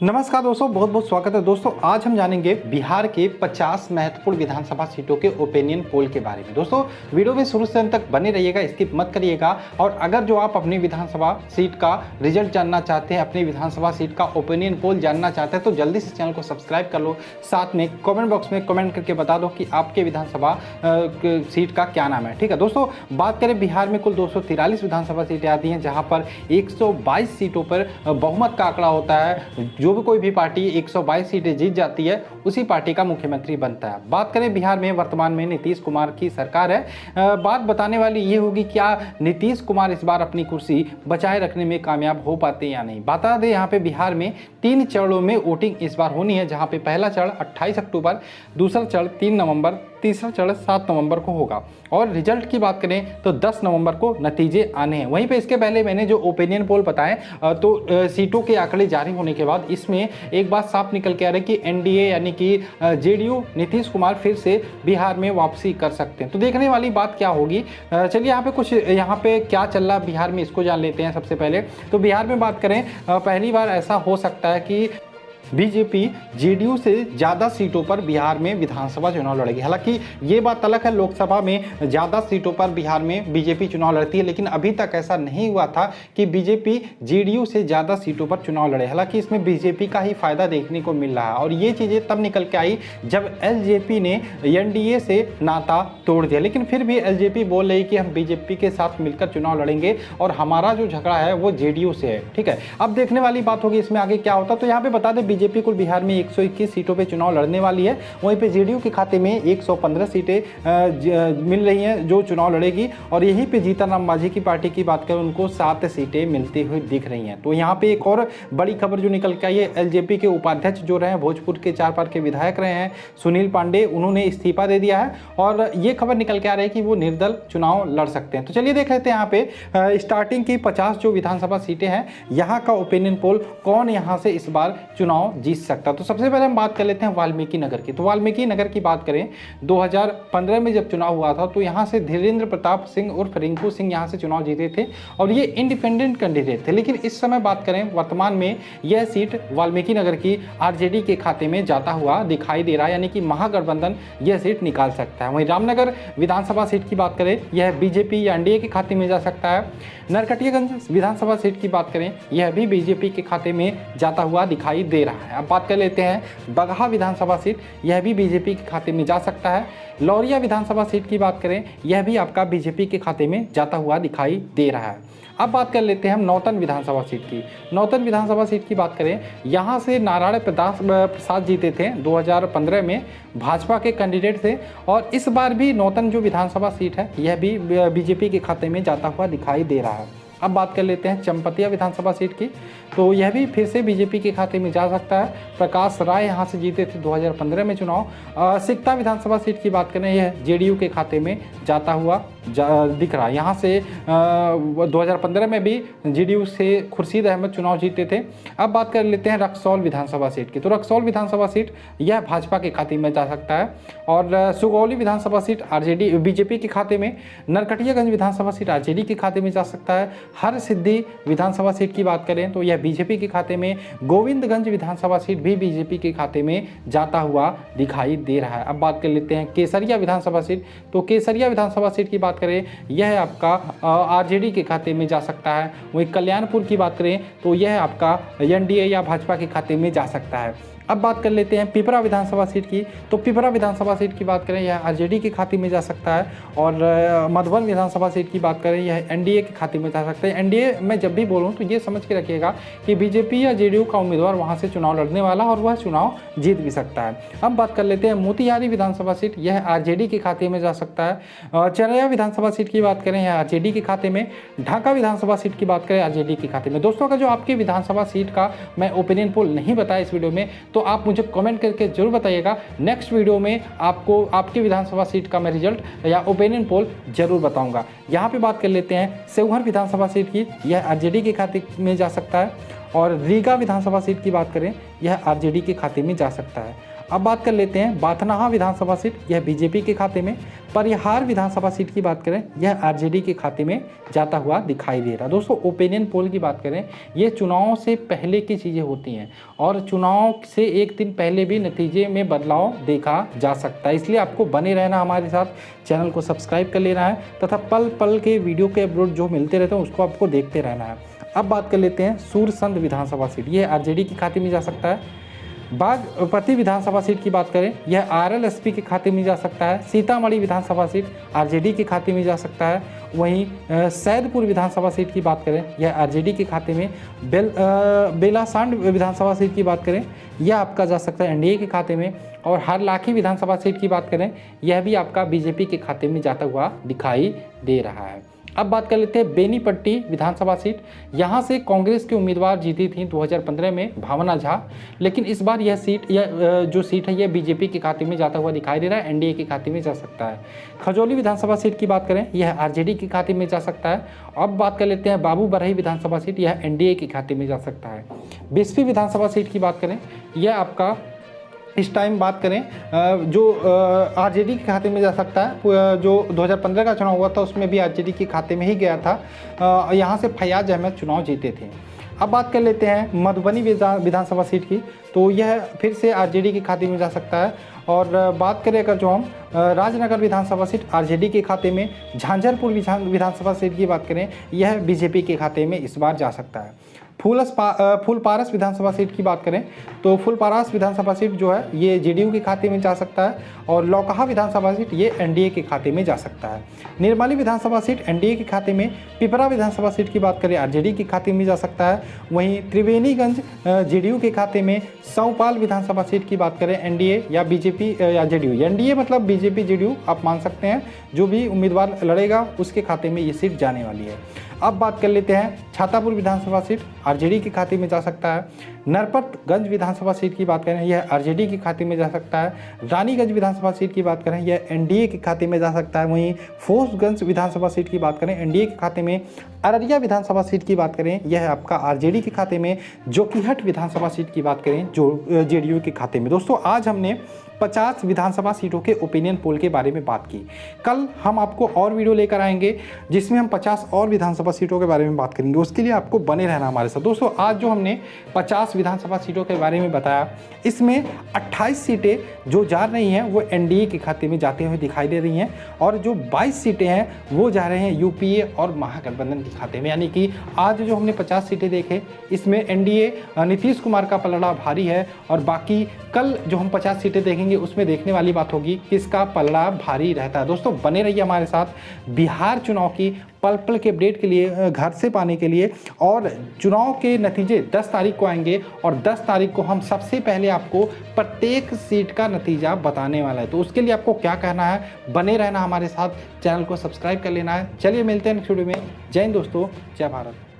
नमस्कार दोस्तों, बहुत बहुत स्वागत है दोस्तों। आज हम जानेंगे बिहार के 50 महत्वपूर्ण विधानसभा सीटों के ओपिनियन पोल के बारे में। दोस्तों वीडियो में शुरू से अंत तक बने रहिएगा, स्किप मत करिएगा। और अगर जो आप अपनी विधानसभा सीट का रिजल्ट जानना चाहते हैं, अपनी विधानसभा सीट का ओपिनियन पोल जानना चाहते हैं, तो जल्दी से चैनल को सब्सक्राइब कर लो। साथ में कमेंट बॉक्स में कमेंट करके बता दो कि आपके विधानसभा सीट का क्या नाम है। ठीक है दोस्तों, बात करें बिहार में कुल 243 विधानसभा सीटें आती हैं, जहाँ पर 122 सीटों पर बहुमत का आंकड़ा होता है। जो भी कोई भी पार्टी 122 सीटें जीत जाती है, उसी पार्टी का मुख्यमंत्री बनता है। बात करें बिहार में वर्तमान में नीतीश कुमार की सरकार है। बात बताने वाली ये होगी, क्या नीतीश कुमार इस बार अपनी कुर्सी बचाए रखने में कामयाब हो पाते या नहीं। बता दें, यहाँ पे बिहार में 3 चरणों में वोटिंग इस बार होनी है, जहाँ पे पहला चरण 28 अक्टूबर, दूसरा चरण 3 नवंबर, तीसरा चरण 7 नवंबर को होगा। और रिजल्ट की बात करें तो 10 नवंबर को नतीजे आने हैं। वहीं पे इसके पहले मैंने जो ओपिनियन पोल बताए, तो सीटों के आंकड़े जारी होने के बाद इसमें एक बात साफ निकल के आ रही है कि एनडीए यानी कि जेडीयू नीतीश कुमार फिर से बिहार में वापसी कर सकते हैं। तो देखने वाली बात क्या होगी। चलिए यहाँ पे कुछ यहाँ पे क्या चल रहा है बिहार में, इसको जान लेते हैं। सबसे पहले तो बिहार में बात करें, पहली बार ऐसा हो सकता है कि बीजेपी जेडीयू से ज़्यादा सीटों पर बिहार में विधानसभा चुनाव लड़ेगी। हालांकि ये बात अलग है, लोकसभा में ज़्यादा सीटों पर बिहार में बीजेपी चुनाव लड़ती है, लेकिन अभी तक ऐसा नहीं हुआ था कि बीजेपी जेडीयू से ज़्यादा सीटों पर चुनाव लड़े। हालांकि इसमें बीजेपी का ही फायदा देखने को मिल रहा है, और ये चीज़ें तब निकल के आई जब एलजेपी ने एनडीए से नाता तोड़ दिया। लेकिन फिर भी एलजेपी बोल रही कि हम बीजेपी के साथ मिलकर चुनाव लड़ेंगे और हमारा जो झगड़ा है वो जेडीयू से है। ठीक है, अब देखने वाली बात होगी इसमें आगे क्या होता। तो यहाँ पे बता दें, बीजेपी कुल बिहार में 121 सीटों पे चुनाव लड़ने वाली है। वहीं पे जेडीयू के खाते में 115 सीटें मिल रही हैं जो चुनाव लड़ेगी। और यहीं पे जीतन राम मांझी की पार्टी की बात करें, उनको 7 सीटें मिलती हुई दिख रही हैं। तो यहाँ पे एक और बड़ी खबर जो निकल के आई है, एलजेपी के उपाध्यक्ष जो रहे, भोजपुर के 4 बार के विधायक रहे हैं सुनील पांडे, उन्होंने इस्तीफा दे दिया है। और ये खबर निकल के आ रही है कि वो निर्दल चुनाव लड़ सकते हैं। तो चलिए देख लेते हैं यहाँ पे स्टार्टिंग की 50 जो विधानसभा सीटें हैं, यहाँ का ओपिनियन पोल कौन यहाँ से इस बार चुनाव जीत सकता। तो सबसे पहले हम बात कर लेते हैं वाल्मीकि नगर की। तो वाल्मीकि नगर की बात करें, 2015 में जब चुनाव हुआ था, तो यहाँ से धीरेन्द्र प्रताप सिंह उर्फ रिंकू सिंह यहाँ से चुनाव जीते थे, और ये इंडिपेंडेंट कैंडिडेट थे। लेकिन इस समय बात करें वर्तमान में, यह सीट वाल्मीकि नगर की आरजेडी के खाते में जाता हुआ दिखाई दे रहा है, यानी कि महागठबंधन यह सीट निकाल सकता है। वहीं रामनगर विधानसभा सीट की बात करें, यह बीजेपी या एनडीए के खाते में जा सकता है। नरकटियागंज विधानसभा सीट की बात करें, यह भी बीजेपी के खाते में जाता हुआ दिखाई दे रहा है। अब बात कर लेते हैं बगहा विधानसभा सीट, यह भी बीजेपी के खाते में जा सकता है। लौरिया विधानसभा सीट की बात करें, यह भी आपका बीजेपी के खाते में जाता हुआ दिखाई दे रहा है। अब बात कर लेते हैं हम नौतन विधानसभा सीट की। नौतन विधानसभा सीट की बात करें, यहाँ से नारायण प्रसाद जीते थे 2015 में, भाजपा के कैंडिडेट थे। और इस बार भी नौतन जो विधानसभा सीट है, यह भी बीजेपी के खाते में जाता हुआ दिखाई दे रहा है। अब बात कर लेते हैं चंपतिया विधानसभा सीट की। तो यह भी फिर से बीजेपी के खाते में जा सकता है। प्रकाश राय यहाँ से जीते थे 2015 में चुनाव। सिकता विधानसभा सीट की बात करें, यह जेडीयू के खाते में जाता हुआ दिख रहा है। यहाँ से 2015 में भी जेडीयू से खुर्शीद अहमद चुनाव जीते थे। अब बात कर लेते हैं रक्सौल विधानसभा सीट की। तो रक्सौल विधानसभा सीट यह भाजपा के खाते में जा सकता है। और सुगौली विधानसभा सीट आरजेडी बीजेपी के खाते में। नरकटियागंज विधानसभा सीट आरजेडी के खाते में जा सकता है। हर सिद्धि विधानसभा सीट की बात करें तो यह बीजेपी के खाते में। गोविंदगंज विधानसभा सीट भी बीजेपी के खाते में जाता हुआ दिखाई दे रहा है। अब बात कर लेते हैं केसरिया विधानसभा सीट। तो केसरिया विधानसभा सीट की बात करें, यह आपका आरजेडी के खाते में जा सकता है। वहीं कल्याणपुर की बात करें तो यह आपका एनडीए या भाजपा के खाते में जा सकता है। अब बात कर लेते हैं पिपरा विधानसभा सीट की। तो पिपरा विधानसभा सीट की बात करें, यह आरजेडी के खाते में जा सकता है। और मधुबन विधानसभा सीट की बात करें, यह एनडीए के खाते में जा सकता है। एनडीए में जब भी बोलूं तो ये समझ के रखिएगा कि बीजेपी या जेडीयू का उम्मीदवार वहां से चुनाव लड़ने वाला, और वह चुनाव जीत भी सकता है। अब बात कर लेते हैं मोतिहारी विधानसभा सीट, यह आरजेडी के खाते में जा सकता है। चरैया विधानसभा सीट की बात करें, यह आरजेडी के खाते में। ढाका विधानसभा सीट की बात करें, आरजेडी के खाते में। दोस्तों, अगर जो आपकी विधानसभा सीट का मैं ओपिनियन पोल नहीं बताया इस वीडियो में, तो आप मुझे कमेंट करके जरूर बताइएगा। नेक्स्ट वीडियो में आपको आपकी विधानसभा सीट का मैं रिजल्ट या ओपिनियन पोल जरूर बताऊंगा। यहाँ पे बात कर लेते हैं सेवहर विधानसभा सीट की, यह आरजेडी के खाते में जा सकता है। और रीगा विधानसभा सीट की बात करें, यह आरजेडी के खाते में जा सकता है। अब बात कर लेते हैं बाथनाहा विधानसभा सीट, यह बीजेपी के खाते में। परिहार विधानसभा सीट की बात करें, यह आरजेडी के खाते में जाता हुआ दिखाई दे रहा है। दोस्तों ओपिनियन पोल की बात करें, ये चुनाव से पहले की चीज़ें होती हैं और चुनाव से एक दिन पहले भी नतीजे में बदलाव देखा जा सकता है, इसलिए आपको बने रहना हमारे साथ, चैनल को सब्सक्राइब कर लेना है तथा पल पल के वीडियो के अपलोड जो मिलते रहते हैं उसको आपको देखते रहना है। अब बात कर लेते हैं सूरसंद विधानसभा सीट, यह आरजेडी के खाते में जा सकता है। बागपति विधानसभा सीट की बात करें, यह आरएलएसपी के खाते में जा सकता है। सीतामढ़ी विधानसभा सीट आरजेडी के खाते में जा सकता है। वहीं सैदपुर विधानसभा सीट की बात करें, यह आरजेडी के खाते में। बेलासांड विधानसभा सीट की बात करें, यह आपका जा सकता है एनडीए के खाते में। और हरलाखी विधानसभा सीट की बात करें, यह भी आपका बीजेपी के खाते में जाता हुआ दिखाई दे रहा है। अब बात कर लेते हैं बेनीपट्टी विधानसभा सीट, यहाँ से कांग्रेस के उम्मीदवार जीती थी 2015 में भावना झा, लेकिन इस बार यह सीट जो सीट है यह बीजेपी के खाते में जाता हुआ दिखाई दे रहा है, एनडीए के खाते में जा सकता है। खजौली विधानसभा सीट की बात करें, यह आरजेडी के खाते में जा सकता है। अब बात कर लेते हैं बाबू बरही विधानसभा सीट, यह एनडीए के खाते में जा सकता है। बिस्फी विधानसभा सीट की बात करें, यह आपका इस टाइम बात करें जो आरजेडी के खाते में जा सकता है। जो 2015 का चुनाव हुआ था उसमें भी आरजेडी के खाते में ही गया था। यहाँ से फयाज अहमद चुनाव जीते थे। अब बात कर लेते हैं मधुबनी विधानसभा सीट की, तो यह फिर से आरजेडी के खाते में जा सकता है। और बात करें अगर जो हम राजनगर विधानसभा सीट आरजेडी के खाते में। झांझरपुर विधानसभा सीट की बात करें, यह बीजेपी के खाते में इस बार जा सकता है। फूलपारस विधानसभा सीट की बात करें तो फूलपारस विधानसभा सीट जो है ये जेडीयू के खाते में जा सकता है। और लौकहा विधानसभा सीट ये एनडीए के खाते में जा सकता है। निर्मली विधानसभा सीट एनडीए के खाते में। पिपरा विधानसभा सीट की बात करें आरजेडी के खाते में जा सकता है। वहीं त्रिवेणीगंज जेडीयू के खाते में। सौपाल विधानसभा सीट की बात करें एनडीए या बीजेपी या जेडीयू, एनडीए मतलब बीजेपी जेडीयू आप मान सकते हैं, जो भी उम्मीदवार लड़ेगा उसके खाते में ये सीट जाने वाली है। अब बात कर लेते हैं छातापुर विधानसभा सीट आरजेडी के खाते में जा सकता है। नरपतगंज विधानसभा सीट की बात करें, यह आरजेडी के खाते में जा सकता है। रानीगंज विधानसभा सीट की बात करें, यह एनडीए के खाते में जा सकता है। वहीं फोर्सगंज विधानसभा सीट की बात करें एनडीए के खाते में। अररिया विधानसभा सीट की बात करें, यह आपका आरजेडी के खाते में। जोकीहट विधानसभा सीट की बात करें जो जेडीयू के खाते में। दोस्तों आज हमने 50 विधानसभा सीटों के ओपिनियन पोल के बारे में बात की। कल हम आपको और वीडियो लेकर आएंगे जिसमें हम 50 और विधानसभा सीटों के बारे में बात करेंगे, उसके लिए आपको बने रहना हमारे साथ। दोस्तों आज जो हमने 50 विधानसभा सीटों के बारे में बताया, इसमें 28 सीटें जो जा रही हैं वो एनडीए के खाते में जाते हुए दिखाई दे रही हैं और जो 22 सीटें हैं वो जा रहे हैं यूपीए और महागठबंधन के खाते में। यानी कि आज जो हमने 50 सीटें देखे इसमें एनडीए नीतीश कुमार का पलड़ा भारी है और बाकी कल जो हम 50 सीटें देखेंगे उसमें देखने वाली बात होगी किसका पलड़ा भारी रहता है। दोस्तों बने रहिए हमारे साथ बिहार चुनाव की पल पल के अपडेट के लिए, घर से पाने के लिए। और चुनाव के नतीजे 10 तारीख को आएंगे और 10 तारीख को हम सबसे पहले आपको प्रत्येक सीट का नतीजा बताने वाला है। तो उसके लिए आपको क्या कहना है, बने रहना हमारे साथ, चैनल को सब्सक्राइब कर लेना है। चलिए मिलते हैं नेक्स्ट वीडियो में। जय हिंद दोस्तों, जय भारत।